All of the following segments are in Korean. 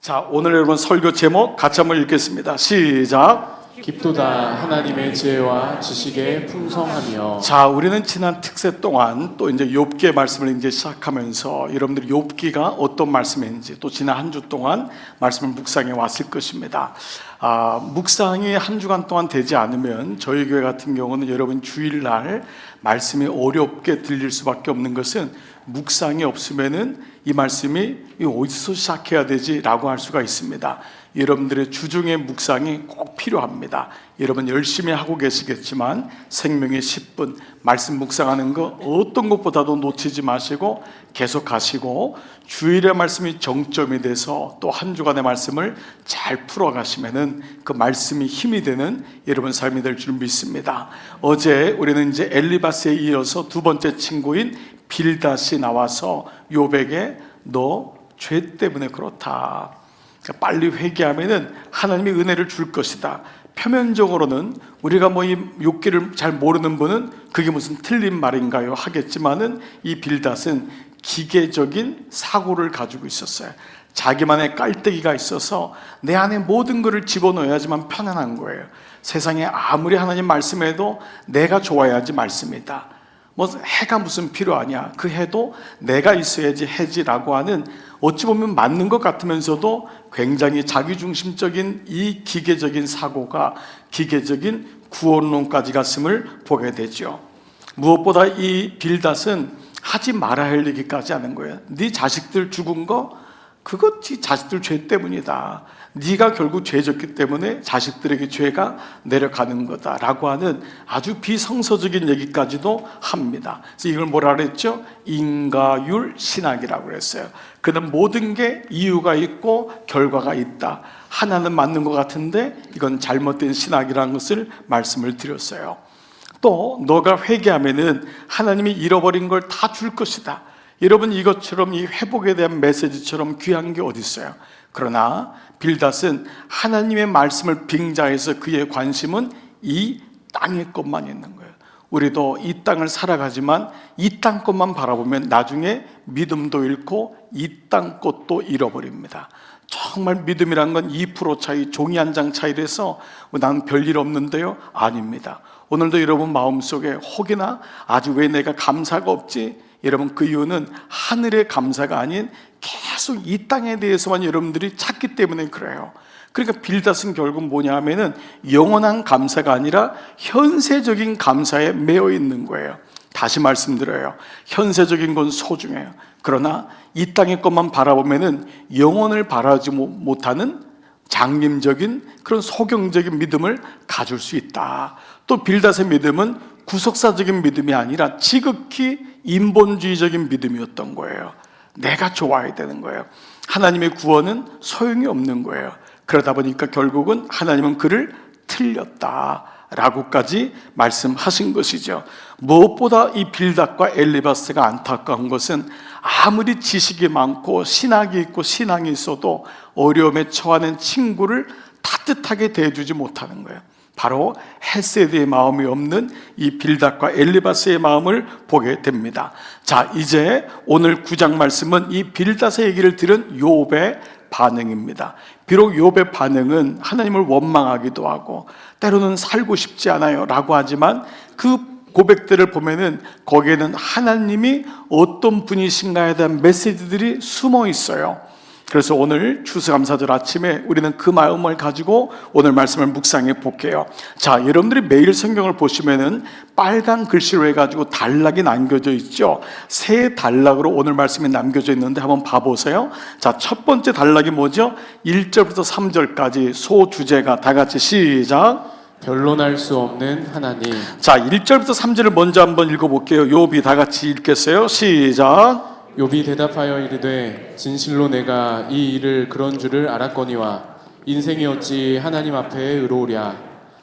자, 오늘 여러분 설교 제목 같이 한번 읽겠습니다. 시작. 깊도다 하나님의 지혜와 지식의 풍성하며. 자, 우리는 지난 특세 동안 또 이제 욥기의 말씀을 이제 시작하면서 여러분들이 욥기가 어떤 말씀인지 또 지난 한 주 동안 말씀을 묵상해 왔을 것입니다. 묵상이 한 주간 동안 되지 않으면 저희 교회 같은 경우는 여러분 주일날 말씀이 어렵게 들릴 수밖에 없는 것은 묵상이 없으면은 이 말씀이 어디서 시작해야 되지라고 할 수가 있습니다. 여러분들의 주중의 묵상이 꼭 필요합니다. 여러분 열심히 하고 계시겠지만 생명의 10분 말씀 묵상하는 거 어떤 것보다도 놓치지 마시고 계속 하시고 주일의 말씀이 정점이 돼서 또 한 주간의 말씀을 잘 풀어가시면은 그 말씀이 힘이 되는 여러분 삶이 될 줄 믿습니다. 어제 우리는 이제 엘리바스에 이어서 두 번째 친구인 빌닷이 나와서 욥에게 너 죄 때문에 그렇다, 빨리 회개하면은 하나님이 은혜를 줄 것이다. 표면적으로는 우리가 뭐 이 욥기를 잘 모르는 분은 그게 무슨 틀린 말인가요 하겠지만은 이 빌닷은 기계적인 사고를 가지고 있었어요. 자기만의 깔때기가 있어서 내 안에 모든 것을 집어넣어야지만 편안한 거예요. 세상에 아무리 하나님 말씀해도 내가 좋아야지 말씀이다. 뭐 해가 무슨 필요하냐, 그 해도 내가 있어야지 해지라고 하는 어찌 보면 맞는 것 같으면서도 굉장히 자기중심적인 이 기계적인 사고가 기계적인 구원론까지 갔음을 보게 되죠. 무엇보다 이 빌닷은 하지 말아야 할 얘기까지 하는 거예요. 네 자식들 죽은 거 그거 네 자식들 죄 때문이다. 네가 결국 죄졌기 때문에 자식들에게 죄가 내려가는 거다라고 하는 아주 비성서적인 얘기까지도 합니다. 그래서 이걸 뭐라 그랬죠? 인과율 신학이라고 그랬어요. 그는 모든 게 이유가 있고 결과가 있다. 하나는 맞는 것 같은데 이건 잘못된 신학이라는 것을 말씀을 드렸어요. 또 너가 회개하면은 하나님이 잃어버린 걸 다 줄 것이다. 여러분 이것처럼 이 회복에 대한 메시지처럼 귀한 게 어디 있어요? 그러나 빌닷은 하나님의 말씀을 빙자해서 그의 관심은 이 땅의 것만 있는 거예요. 우리도 이 땅을 살아가지만 이 땅 것만 바라보면 나중에 믿음도 잃고 이 땅 것도 잃어버립니다. 정말 믿음이란 건 2% 차이, 종이 한 장 차이라서 난 별일 없는데요? 아닙니다. 오늘도 여러분 마음속에 혹이나 아주 왜 내가 감사가 없지? 여러분 그 이유는 하늘의 감사가 아닌 계속 이 땅에 대해서만 여러분들이 찾기 때문에 그래요. 그러니까 빌닷은 결국 뭐냐 하면은 영원한 감사가 아니라 현세적인 감사에 매여 있는 거예요. 다시 말씀드려요. 현세적인 건 소중해요. 그러나 이 땅의 것만 바라보면은 영혼을 바라지 못하는 장님적인 그런 소경적인 믿음을 가질 수 있다. 또 빌닷의 믿음은 구속사적인 믿음이 아니라 지극히 인본주의적인 믿음이었던 거예요. 내가 좋아야 되는 거예요. 하나님의 구원은 소용이 없는 거예요. 그러다 보니까 결국은 하나님은 그를 틀렸다라고까지 말씀하신 것이죠. 무엇보다 이 빌닷과 엘리바스가 안타까운 것은 아무리 지식이 많고 신학이 있고 신앙이 있어도 어려움에 처하는 친구를 따뜻하게 대해주지 못하는 거예요. 바로 헤세드의 마음이 없는 이 빌닷과 엘리바스의 마음을 보게 됩니다. 자, 이제 오늘 9장 말씀은 이 빌닷의 얘기를 들은 욥의 반응입니다. 비록 욥의 반응은 하나님을 원망하기도 하고 때로는 살고 싶지 않아요 라고 하지만 그 고백들을 보면은 거기에는 하나님이 어떤 분이신가에 대한 메시지들이 숨어 있어요. 그래서 오늘 추수감사절 아침에 우리는 그 마음을 가지고 오늘 말씀을 묵상해 볼게요. 자, 여러분들이 매일 성경을 보시면은 빨간 글씨로 해가지고 단락이 남겨져 있죠. 세 단락으로 오늘 말씀이 남겨져 있는데 한번 봐보세요. 자, 첫 번째 단락이 뭐죠? 1절부터 3절까지 소주제가 다 같이 시작. 변론할 수 없는 하나님. 자, 1절부터 3절을 먼저 한번 읽어볼게요. 욥이 다 같이 읽겠어요. 시작. 욥이 대답하여 이르되 진실로 내가 이 일을 그런 줄을 알았거니와 인생이 어찌 하나님 앞에 의로우랴.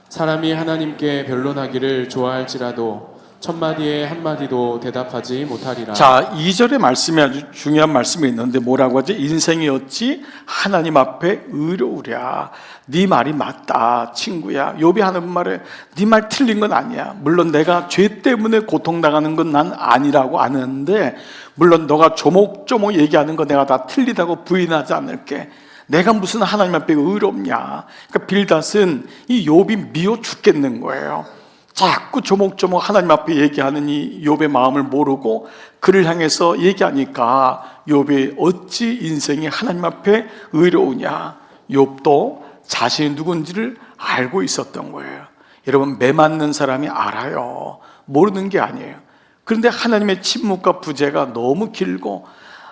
사람이 하나님께 변론하기를 좋아할지라도 첫마디에 한마디도 대답하지 못하리라. 자, 2절의 말씀이 아주 중요한 말씀이 있는데 뭐라고 하지? 인생이 어찌 하나님 앞에 의로우랴. 네 말이 맞다 친구야. 욥이 하는 말에 네 말 틀린 건 아니야. 물론 내가 죄 때문에 고통당하는 건 난 아니라고 아는데 물론 너가 조목조목 얘기하는 거 내가 다 틀리다고 부인하지 않을게. 내가 무슨 하나님 앞에 의롭냐. 그러니까 빌닷은 이 욥이 미워 죽겠는 거예요. 자꾸 조목조목 하나님 앞에 얘기하는 이 욥의 마음을 모르고 그를 향해서 얘기하니까 욥이 어찌 인생이 하나님 앞에 의로우냐. 욥도 자신이 누군지를 알고 있었던 거예요. 여러분, 매 맞는 사람이 알아요. 모르는 게 아니에요. 그런데 하나님의 침묵과 부재가 너무 길고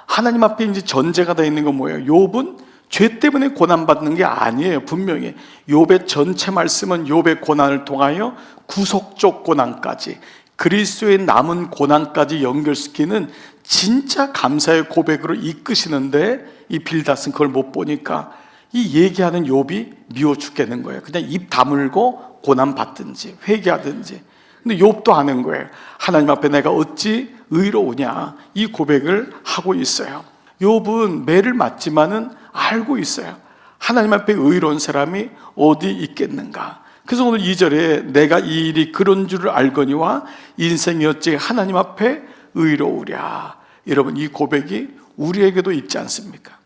하나님 앞에 이제 전제가 돼 있는 건 뭐예요? 욥은 죄 때문에 고난받는 게 아니에요. 분명히 욥의 전체 말씀은 욥의 고난을 통하여 구속적 고난까지, 그리스도의 남은 고난까지 연결시키는 진짜 감사의 고백으로 이끄시는데, 이 빌닷은 그걸 못 보니까 이 얘기하는 욥이 미워 죽겠는 거예요. 그냥 입 다물고 고난 받든지 회개하든지. 근데 욥도 아는 거예요. 하나님 앞에 내가 어찌 의로우냐, 이 고백을 하고 있어요. 욥은 매를 맞지만은 알고 있어요. 하나님 앞에 의로운 사람이 어디 있겠는가. 그래서 오늘 2절에 내가 이 일이 그런 줄을 알거니와 인생이 어찌 하나님 앞에 의로우랴. 여러분, 이 고백이 우리에게도 있지 않습니까?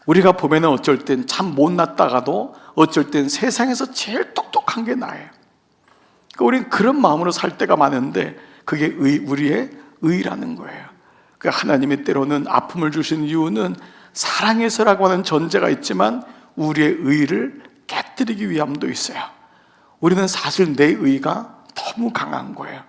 우리가 보면은 어쩔 땐 참 못났다가도 어쩔 땐 세상에서 제일 똑똑한 게 나예요. 그러니까 우리는 그런 마음으로 살 때가 많은데 그게 우리의 의라는 거예요. 그러니까 하나님이 때로는 아픔을 주신 이유는 사랑해서라고 하는 전제가 있지만 우리의 의를 깨뜨리기 위함도 있어요. 우리는 사실 내 의가 너무 강한 거예요.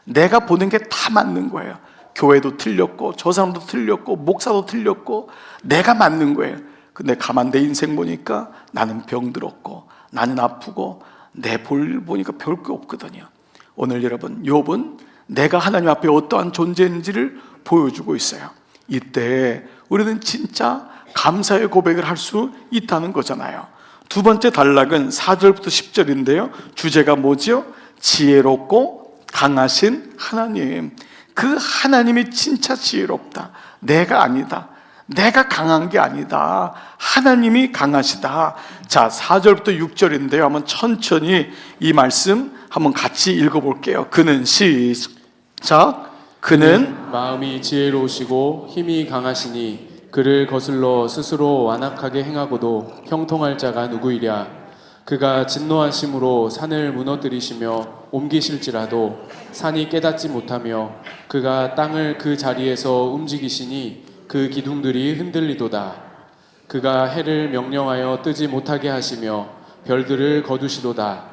내가 보는 게 다 맞는 거예요. 교회도 틀렸고 저 사람도 틀렸고 목사도 틀렸고 내가 맞는 거예요. 근데 가만 내 인생 보니까 나는 병들었고 나는 아프고 내 볼 보니까 별 게 없거든요. 오늘 여러분, 욥은 내가 하나님 앞에 어떠한 존재인지를 보여주고 있어요. 이때 우리는 진짜 감사의 고백을 할 수 있다는 거잖아요. 두 번째 단락은 4절부터 10절인데요 주제가 뭐죠? 지혜롭고 강하신 하나님. 그 하나님이 진짜 지혜롭다. 내가 아니다. 내가 강한 게 아니다. 하나님이 강하시다. 자, 4절부터 6절인데요 한번 천천히 이 말씀 한번 같이 읽어볼게요. 그는 시작. 그는 마음이 지혜로우시고 힘이 강하시니 그를 거슬러 스스로 완악하게 행하고도 형통할 자가 누구이랴. 그가 진노하심으로 산을 무너뜨리시며 옮기실지라도 산이 깨닫지 못하며 그가 땅을 그 자리에서 움직이시니 그 기둥들이 흔들리도다. 그가 해를 명령하여 뜨지 못하게 하시며 별들을 거두시도다.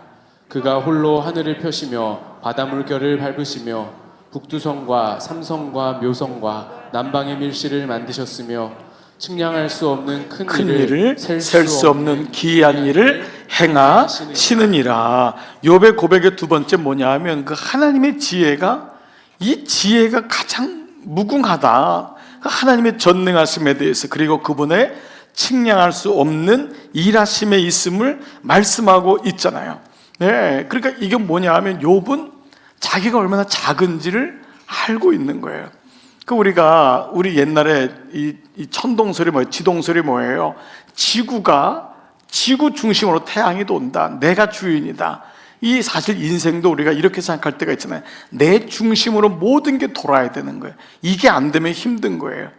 그가 홀로 하늘을 펴시며 바다 물결을 밟으시며 북두성과 삼성과 묘성과 남방의 밀실을 만드셨으며 측량할 수 없는 큰 일을 셀 수 없는 기이한 일을 행하시느니라. 욥의 고백의 두 번째 뭐냐 하면 그 하나님의 지혜가, 이 지혜가 가장 무궁하다. 그 하나님의 전능하심에 대해서, 그리고 그분의 측량할 수 없는 일하심에 있음을 말씀하고 있잖아요. 네, 그러니까 이게 뭐냐 하면 욥은 자기가 얼마나 작은지를 알고 있는 거예요. 그 우리 옛날에 이 천동설이 뭐예요? 지동설이 뭐예요? 지구 중심으로 태양이 돈다. 내가 주인이다. 이 사실 인생도 우리가 이렇게 생각할 때가 있잖아요. 내 중심으로 모든 게 돌아야 되는 거예요. 이게 안 되면 힘든 거예요.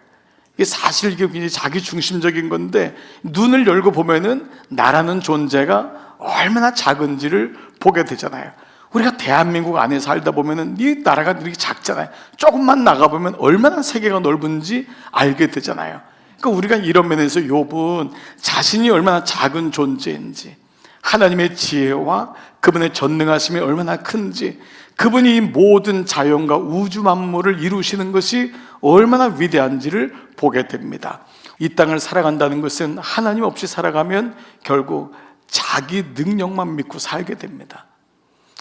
이게 사실 이게 굉장히 자기 중심적인 건데 눈을 열고 보면은 나라는 존재가 얼마나 작은지를 보게 되잖아요. 우리가 대한민국 안에 살다 보면은 이 나라가 이렇게 작잖아요. 조금만 나가보면 얼마나 세계가 넓은지 알게 되잖아요. 그러니까 우리가 이런 면에서 욥은 자신이 얼마나 작은 존재인지, 하나님의 지혜와 그분의 전능하심이 얼마나 큰지, 그분이 모든 자연과 우주 만물을 이루시는 것이 얼마나 위대한지를 보게 됩니다. 이 땅을 살아간다는 것은 하나님 없이 살아가면 결국 자기 능력만 믿고 살게 됩니다.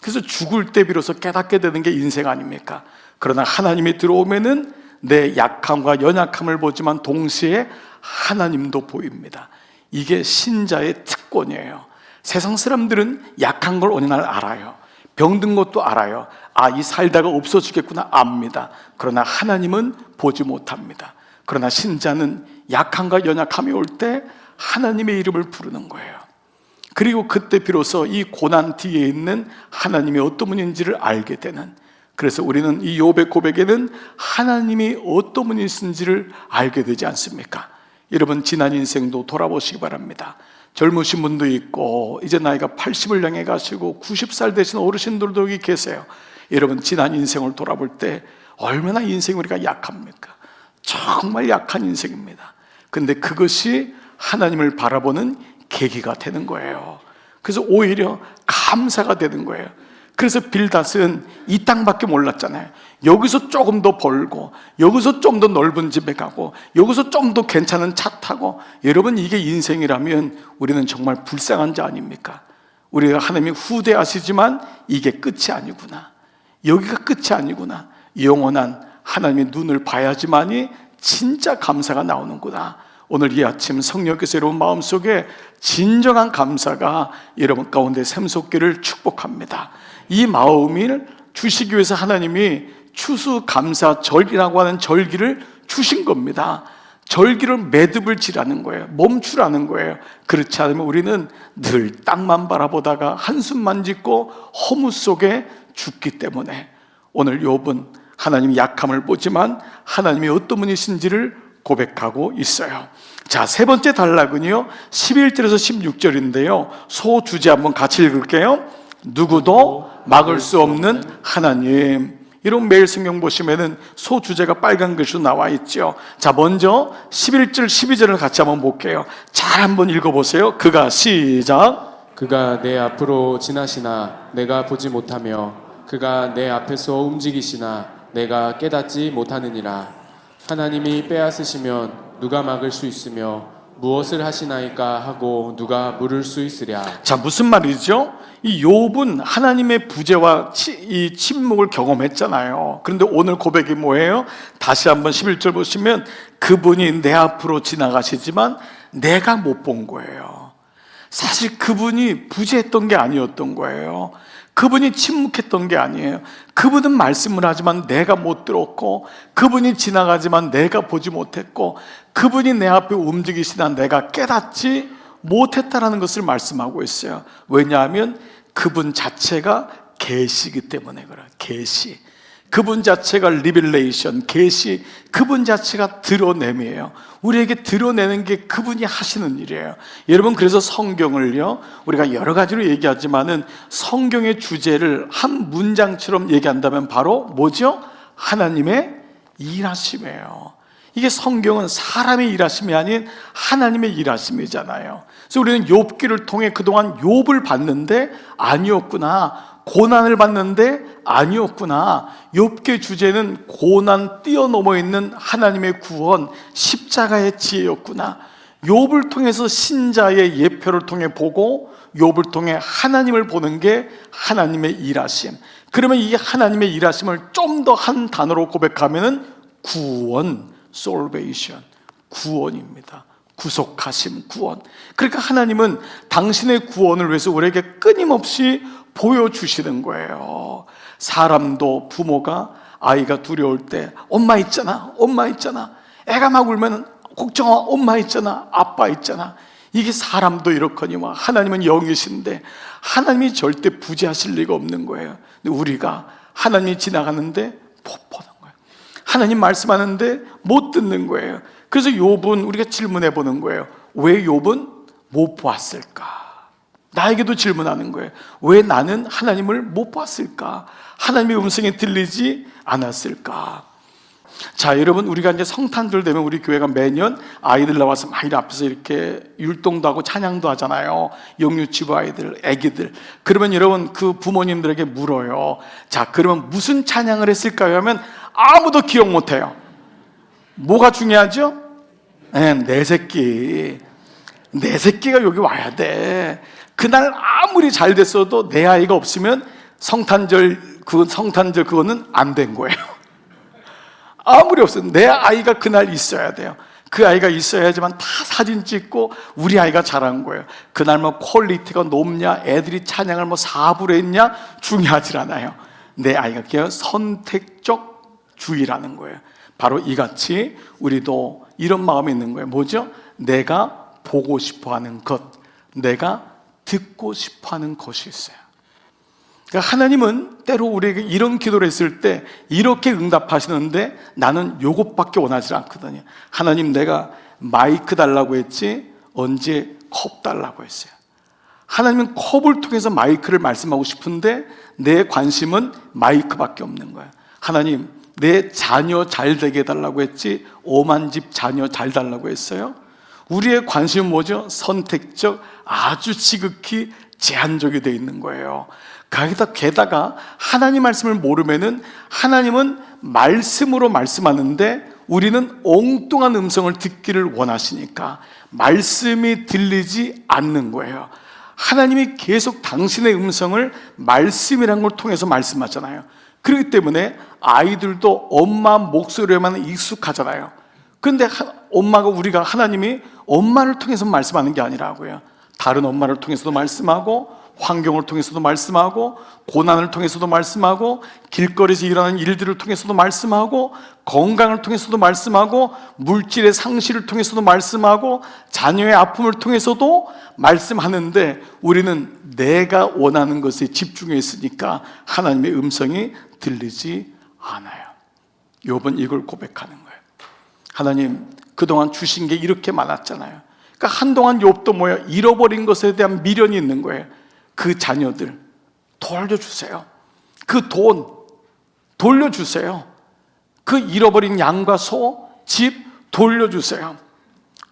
그래서 죽을 때 비로소 깨닫게 되는 게 인생 아닙니까? 그러나 하나님이 들어오면은 내 약함과 연약함을 보지만 동시에 하나님도 보입니다. 이게 신자의 특권이에요. 세상 사람들은 약한 걸 어느 날 알아요. 병든 것도 알아요. 아, 이 살다가 없어지겠구나 압니다. 그러나 하나님은 보지 못합니다. 그러나 신자는 약함과 연약함이 올 때 하나님의 이름을 부르는 거예요. 그리고 그때 비로소 이 고난 뒤에 있는 하나님이 어떤 분인지를 알게 되는, 그래서 우리는 이 욥의 고백에는 하나님이 어떤 분이신지를 알게 되지 않습니까? 여러분 지난 인생도 돌아보시기 바랍니다. 젊으신 분도 있고 이제 나이가 80을 향해 가시고 90살 되신 어르신들도 여기 계세요. 여러분 지난 인생을 돌아볼 때 얼마나 인생이 우리가 약합니까? 정말 약한 인생입니다. 근데 그것이 하나님을 바라보는 계기가 되는 거예요. 그래서 오히려 감사가 되는 거예요. 그래서 빌닷은 이 땅밖에 몰랐잖아요. 여기서 조금 더 벌고, 여기서 좀 더 넓은 집에 가고, 여기서 좀 더 괜찮은 차 타고. 여러분 이게 인생이라면 우리는 정말 불쌍한 자 아닙니까? 우리가 하나님이 후대하시지만 이게 끝이 아니구나, 여기가 끝이 아니구나, 영원한 하나님의 눈을 봐야지만이 진짜 감사가 나오는구나. 오늘 이 아침 성령께서 여러분 마음속에 진정한 감사가 여러분 가운데 샘솟기를 축복합니다. 이 마음을 주시기 위해서 하나님이 추수감사절이라고 하는 절기를 주신 겁니다. 절기를 매듭을 지라는 거예요. 멈추라는 거예요. 그렇지 않으면 우리는 늘 땅만 바라보다가 한숨만 짓고 허무 속에 죽기 때문에 오늘 욥은 하나님의 약함을 보지만 하나님이 어떤 분이신지를 고백하고 있어요. 자, 세 번째 단락은요 11절에서 16절인데요 소주제 한번 같이 읽을게요. 누구도 막을 수 없는 하나님. 이런 매일 성경 보시면은 소주제가 빨간 글씨로 나와 있죠. 자, 먼저 11절 12절을 같이 한번 볼게요. 잘 한번 읽어보세요. 그가 시작. 그가 내 앞으로 지나시나 내가 보지 못하며 그가 내 앞에서 움직이시나 내가 깨닫지 못하느니라. 하나님이 빼앗으시면 누가 막을 수 있으며 무엇을 하시나이까 하고 누가 물을 수 있으랴. 자, 무슨 말이죠? 이 욥은 하나님의 부재와 이 침묵을 경험했잖아요. 그런데 오늘 고백이 뭐예요? 다시 한번 11절 보시면 그분이 내 앞으로 지나가시지만 내가 못 본 거예요. 사실 그분이 부재했던 게 아니었던 거예요. 그분이 침묵했던 게 아니에요. 그분은 말씀을 하지만 내가 못 들었고, 그분이 지나가지만 내가 보지 못했고, 그분이 내 앞에 움직이시나 내가 깨닫지 못했다라는 것을 말씀하고 있어요. 왜냐하면 그분 자체가 계시이기 때문에 그래요. 계시. 그분 자체가 리빌레이션, 계시. 그분 자체가 드러냄이에요. 우리에게 드러내는 게 그분이 하시는 일이에요. 여러분, 그래서 성경을요 우리가 여러 가지로 얘기하지만은 성경의 주제를 한 문장처럼 얘기한다면 바로 뭐죠? 하나님의 일하심이에요. 이게 성경은 사람의 일하심이 아닌 하나님의 일하심이잖아요. 그래서 우리는 욥기를 통해 그동안 욥을 봤는데 아니었구나, 고난을 받는데 아니었구나, 욥기의 주제는 고난 뛰어넘어 있는 하나님의 구원, 십자가의 지혜였구나. 욥을 통해서 신자의 예표를 통해 보고 욥을 통해 하나님을 보는 게 하나님의 일하심. 그러면 이 하나님의 일하심을 좀 더 한 단어로 고백하면은 구원, salvation, 구원입니다. 구속하심, 구원. 그러니까 하나님은 당신의 구원을 위해서 우리에게 끊임없이 보여주시는 거예요. 사람도 부모가 아이가 두려울 때 엄마 있잖아, 엄마 있잖아. 애가 막 울면 걱정하, 엄마 있잖아, 아빠 있잖아. 이게 사람도 이렇거니와 하나님은 영이신데 하나님이 절대 부재하실 리가 없는 거예요. 근데 우리가 하나님이 지나가는데 못 보는 거예요. 하나님 말씀하는데 못 듣는 거예요. 그래서 욥은 우리가 질문해 보는 거예요. 왜 욥은 못 보았을까? 나에게도 질문하는 거예요. 왜 나는 하나님을 못 봤을까? 하나님의 음성이 들리지 않았을까? 자, 여러분, 우리가 이제 성탄절 되면 우리 교회가 매년 아이들 나와서 막 이렇게 앞에서 이렇게 율동도 하고 찬양도 하잖아요. 영유치부 아이들, 애기들. 그러면 여러분 그 부모님들에게 물어요. 자, 그러면 무슨 찬양을 했을까요? 하면 아무도 기억 못해요. 뭐가 중요하죠? 내 새끼. 내 새끼가 여기 와야 돼. 그날 아무리 잘 됐어도 내 아이가 없으면 성탄절 그거는 안 된 거예요. 아무리 없어도 내 아이가 그날 있어야 돼요. 그 아이가 있어야지만 다 사진 찍고 우리 아이가 잘한 거예요. 그날 뭐 퀄리티가 높냐, 애들이 찬양을 뭐 4부로 했냐 중요하지 않아요. 내 아이가 그냥 선택적 주의라는 거예요. 바로 이같이 우리도 이런 마음이 있는 거예요. 뭐죠? 내가 보고 싶어하는 것, 내가 듣고 싶어하는 것이 있어요. 그러니까 하나님은 때로 우리에게 이런 기도를 했을 때 이렇게 응답하시는데 나는 요것밖에 원하지 않거든요. 하나님, 내가 마이크 달라고 했지 언제 컵 달라고 했어요? 하나님은 컵을 통해서 마이크를 말씀하고 싶은데 내 관심은 마이크밖에 없는 거예요. 하나님, 내 자녀 잘 되게 해달라고 했지 오만 집 자녀 잘 달라고 했어요? 우리의 관심은 뭐죠? 선택적, 아주 지극히 제한적이 되어 있는 거예요. 게다가 하나님 말씀을 모르면은 하나님은 말씀으로 말씀하는데 우리는 엉뚱한 음성을 듣기를 원하시니까 말씀이 들리지 않는 거예요. 하나님이 계속 당신의 음성을 말씀이라는 걸 통해서 말씀하잖아요. 그렇기 때문에 아이들도 엄마 목소리에만 익숙하잖아요. 그런데 우리가 하나님이 엄마를 통해서 말씀하는 게 아니라고요. 다른 엄마를 통해서도 말씀하고 환경을 통해서도 말씀하고 고난을 통해서도 말씀하고 길거리에서 일어나는 일들을 통해서도 말씀하고 건강을 통해서도 말씀하고 물질의 상실을 통해서도 말씀하고 자녀의 아픔을 통해서도 말씀하는데 우리는 내가 원하는 것에 집중해 있으니까 하나님의 음성이 들리지 않아요. 욥은 이걸 고백하는 거예요. 하나님, 그동안 주신 게 이렇게 많았잖아요. 그러니까 한동안 욥도 뭐야? 잃어버린 것에 대한 미련이 있는 거예요. 그 자녀들 돌려주세요. 그 돈 돌려주세요. 그 잃어버린 양과 소, 집 돌려주세요.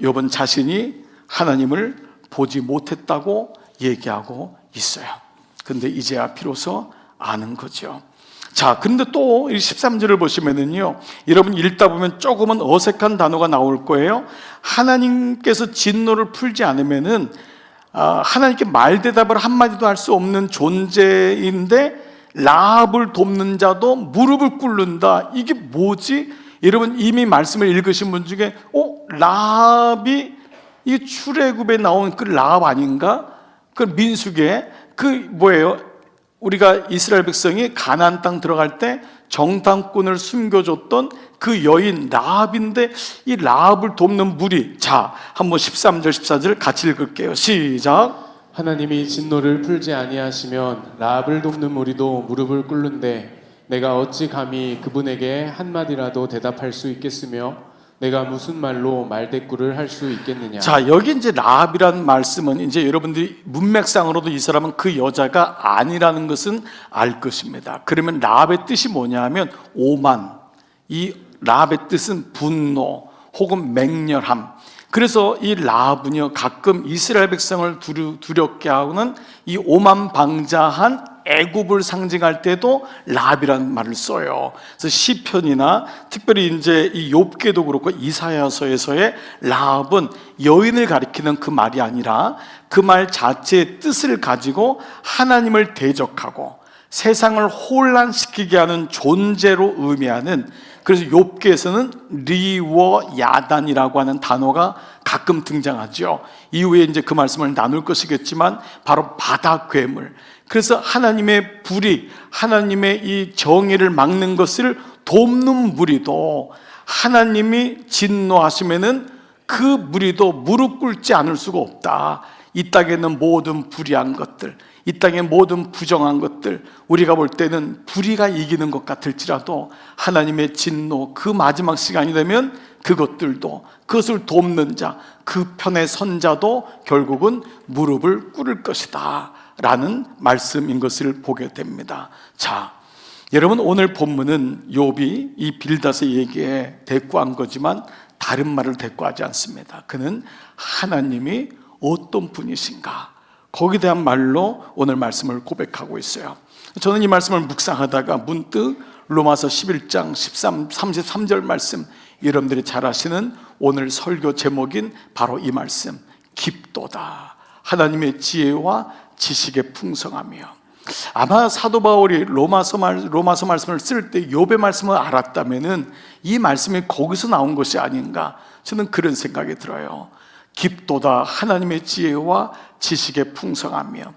욥은 자신이 하나님을 보지 못했다고 얘기하고 있어요. 근데 이제야 비로소 아는 거죠. 자, 근데 또 13절을 보시면은요, 여러분 읽다 보면 조금은 어색한 단어가 나올 거예요. 하나님께서 진노를 풀지 않으면은 하나님께 말대답을 한마디도 할 수 없는 존재인데 라합을 돕는 자도 무릎을 꿇는다. 이게 뭐지? 여러분 이미 말씀을 읽으신 분 중에 라합이 이 출애굽에 나온 그 라합 아닌가? 그 민수기에 그 뭐예요? 우리가 이스라엘 백성이 가나안 땅 들어갈 때 정탐꾼을 숨겨줬던 그 여인 라합인데 이 라합을 돕는 무리. 자, 한번 13절 14절 같이 읽을게요. 시작. 하나님이 진노를 풀지 아니하시면 라합을 돕는 무리도 무릎을 꿇는데 내가 어찌 감히 그분에게 한마디라도 대답할 수 있겠으며 내가 무슨 말로 말대꾸를 할 수 있겠느냐. 자, 여기 이제 라합이라는 말씀은 이제 여러분들이 문맥상으로도 이 사람은 그 여자가 아니라는 것은 알 것입니다. 그러면 라합의 뜻이 뭐냐면 오만. 이 라합의 뜻은 분노 혹은 맹렬함. 그래서 이 라합은요, 가끔 이스라엘 백성을 두렵게 하는 이 오만방자한 애굽을 상징할 때도 라합이라는 말을 써요. 그래서 시편이나 특별히 이제 이 욥기도 그렇고 이사야서에서의 라합은 여인을 가리키는 그 말이 아니라 그 말 자체의 뜻을 가지고 하나님을 대적하고 세상을 혼란시키게 하는 존재로 의미하는, 그래서 욥기에서는 리워 야단이라고 하는 단어가 가끔 등장하죠. 이후에 이제 그 말씀을 나눌 것이겠지만 바로 바다 괴물. 그래서 하나님의 불이, 하나님의 이 정의를 막는 것을 돕는 무리도 하나님이 진노하시면은 그 무리도 무릎 꿇지 않을 수가 없다. 이 땅에 있는 모든 불의한 것들, 이 땅의 모든 부정한 것들, 우리가 볼 때는 불의가 이기는 것 같을지라도 하나님의 진노, 그 마지막 시간이 되면 그것들도, 그것을 돕는 자, 그 편에 선 자도 결국은 무릎을 꿇을 것이다 라는 말씀인 것을 보게 됩니다. 자, 여러분 오늘 본문은 욥이 이 빌닷의 얘기에 대꾸한 거지만 다른 말을 대꾸하지 않습니다. 그는 하나님이 어떤 분이신가, 거기에 대한 말로 오늘 말씀을 고백하고 있어요. 저는 이 말씀을 묵상하다가 문득 로마서 11장 33절 말씀, 여러분들이 잘 아시는 오늘 설교 제목인 바로 이 말씀, 깊도다 하나님의 지혜와 지식의 풍성하며. 아마 사도 바울이 로마서 말씀을 쓸 때 욥의 말씀을 알았다면은 이 말씀이 거기서 나온 것이 아닌가, 저는 그런 생각이 들어요. 깊도다 하나님의 지혜와 지식의 풍성하며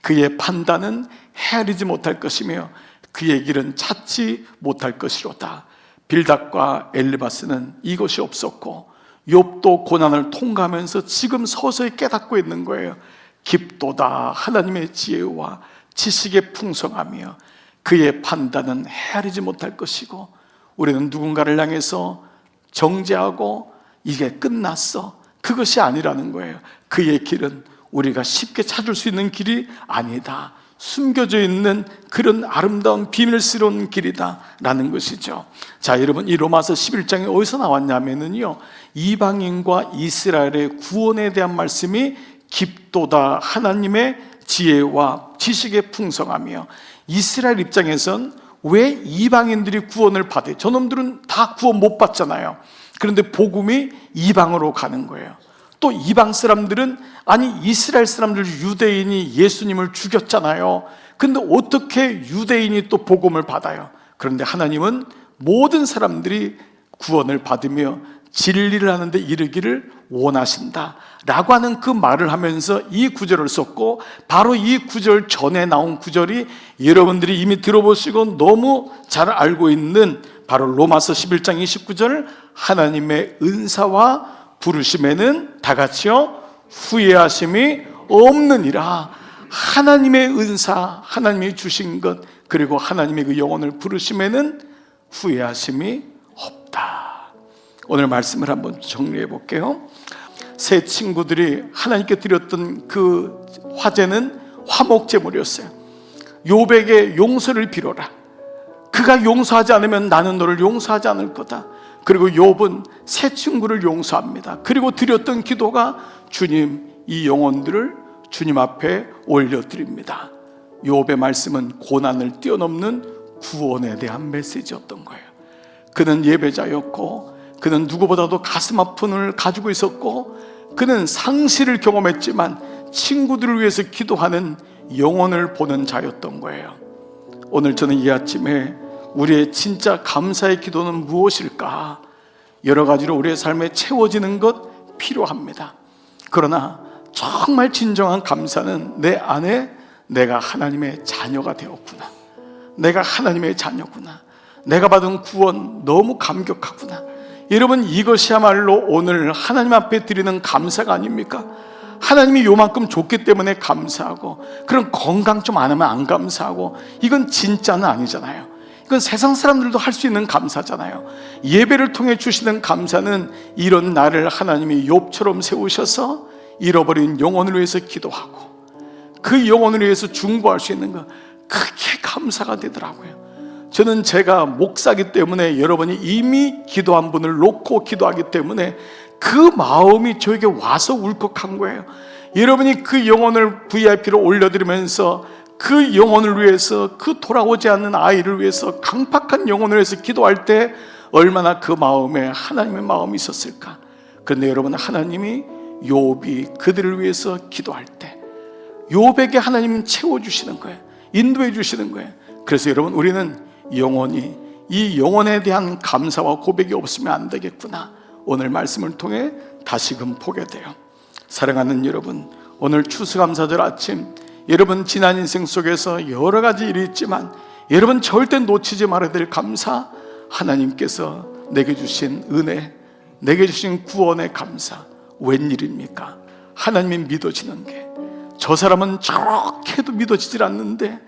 그의 판단은 헤아리지 못할 것이며 그의 길은 찾지 못할 것이로다. 빌닷과 엘리바스는 이것이 없었고 욥도 고난을 통과하면서 지금 서서히 깨닫고 있는 거예요. 깊도다 하나님의 지혜와 지식의 풍성하며 그의 판단은 헤아리지 못할 것이고, 우리는 누군가를 향해서 정죄하고 이게 끝났어. 그것이 아니라는 거예요. 그의 길은 우리가 쉽게 찾을 수 있는 길이 아니다. 숨겨져 있는 그런 아름다운 비밀스러운 길이다 라는 것이죠. 자, 여러분, 이 로마서 11장이 어디서 나왔냐면요, 이방인과 이스라엘의 구원에 대한 말씀이 깊도다 하나님의 지혜와 지식의 풍성함이요, 이스라엘 입장에선 왜 이방인들이 구원을 받아요? 저놈들은 다 구원 못 받잖아요. 그런데 복음이 이방으로 가는 거예요. 또 이방 사람들은, 아니 이스라엘 사람들, 유대인이 예수님을 죽였잖아요. 근데 어떻게 유대인이 또 복음을 받아요? 그런데 하나님은 모든 사람들이 구원을 받으며 진리를 하는데 이르기를 원하신다 라고 하는 그 말을 하면서 이 구절을 썼고, 바로 이 구절 전에 나온 구절이 여러분들이 이미 들어보시고 너무 잘 알고 있는 바로 로마서 11장 29절, 하나님의 은사와 부르심에는 다 같이요 후회하심이 없느니라. 하나님의 은사, 하나님이 주신 것, 그리고 하나님의 그 영혼을 부르심에는 후회하심이 없다. 오늘 말씀을 한번 정리해 볼게요. 세 친구들이 하나님께 드렸던 그 화제는 화목제물이었어요. 욥에게 용서를 빌어라. 그가 용서하지 않으면 나는 너를 용서하지 않을 거다. 그리고 욥은 세 친구를 용서합니다. 그리고 드렸던 기도가, 주님, 이 영혼들을 주님 앞에 올려드립니다. 욥의 말씀은 고난을 뛰어넘는 구원에 대한 메시지였던 거예요. 그는 예배자였고, 그는 누구보다도 가슴 아픔을 가지고 있었고, 그는 상실을 경험했지만 친구들을 위해서 기도하는 영혼을 보는 자였던 거예요. 오늘 저는 이 아침에 우리의 진짜 감사의 기도는 무엇일까? 여러 가지로 우리의 삶에 채워지는 것 필요합니다. 그러나 정말 진정한 감사는 내 안에 내가 하나님의 자녀가 되었구나, 내가 하나님의 자녀구나, 내가 받은 구원 너무 감격하구나. 여러분, 이것이야말로 오늘 하나님 앞에 드리는 감사가 아닙니까? 하나님이 요만큼 줬기 때문에 감사하고, 그런 건강 좀 안 하면 안 감사하고, 이건 진짜는 아니잖아요. 이건 세상 사람들도 할 수 있는 감사잖아요. 예배를 통해 주시는 감사는 이런 나를 하나님이 욥처럼 세우셔서 잃어버린 영혼을 위해서 기도하고 그 영혼을 위해서 중보할 수 있는 것, 그게 감사가 되더라고요. 저는 제가 목사기 때문에 여러분이 이미 기도한 분을 놓고 기도하기 때문에 그 마음이 저에게 와서 울컥한 거예요. 여러분이 그 영혼을 VIP로 올려드리면서 그 영혼을 위해서, 그 돌아오지 않는 아이를 위해서, 강팍한 영혼을 위해서 기도할 때 얼마나 그 마음에 하나님의 마음이 있었을까. 그런데 여러분, 하나님이 욥이 그들을 위해서 기도할 때 욥에게 하나님은 채워주시는 거예요. 인도해 주시는 거예요. 그래서 여러분, 우리는 영혼이, 이 영혼에 대한 감사와 고백이 없으면 안 되겠구나, 오늘 말씀을 통해 다시금 보게 돼요. 사랑하는 여러분, 오늘 추수감사절 아침, 여러분 지난 인생 속에서 여러 가지 일이 있지만 여러분 절대 놓치지 말아야 될 감사, 하나님께서 내게 주신 은혜, 내게 주신 구원의 감사. 웬일입니까? 하나님이 믿어지는 게, 저 사람은 저렇게도 믿어지질 않는데,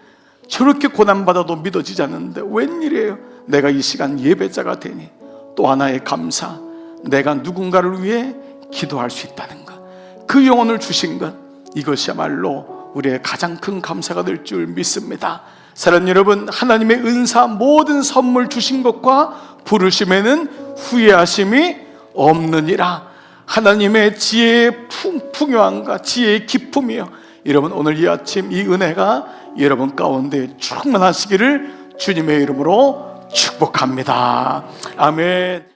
저렇게 고난받아도 믿어지지 않는데 웬일이에요? 내가 이 시간 예배자가 되니 또 하나의 감사, 내가 누군가를 위해 기도할 수 있다는 것, 그 영혼을 주신 것, 이것이야말로 우리의 가장 큰 감사가 될 줄 믿습니다. 사랑하는 여러분, 하나님의 은사, 모든 선물 주신 것과 부르심에는 후회하심이 없느니라. 하나님의 지혜의 풍요함과 지혜의 기쁨이요, 여러분 오늘 이 아침 이 은혜가 여러분 가운데 충만하시기를 주님의 이름으로 축복합니다. 아멘.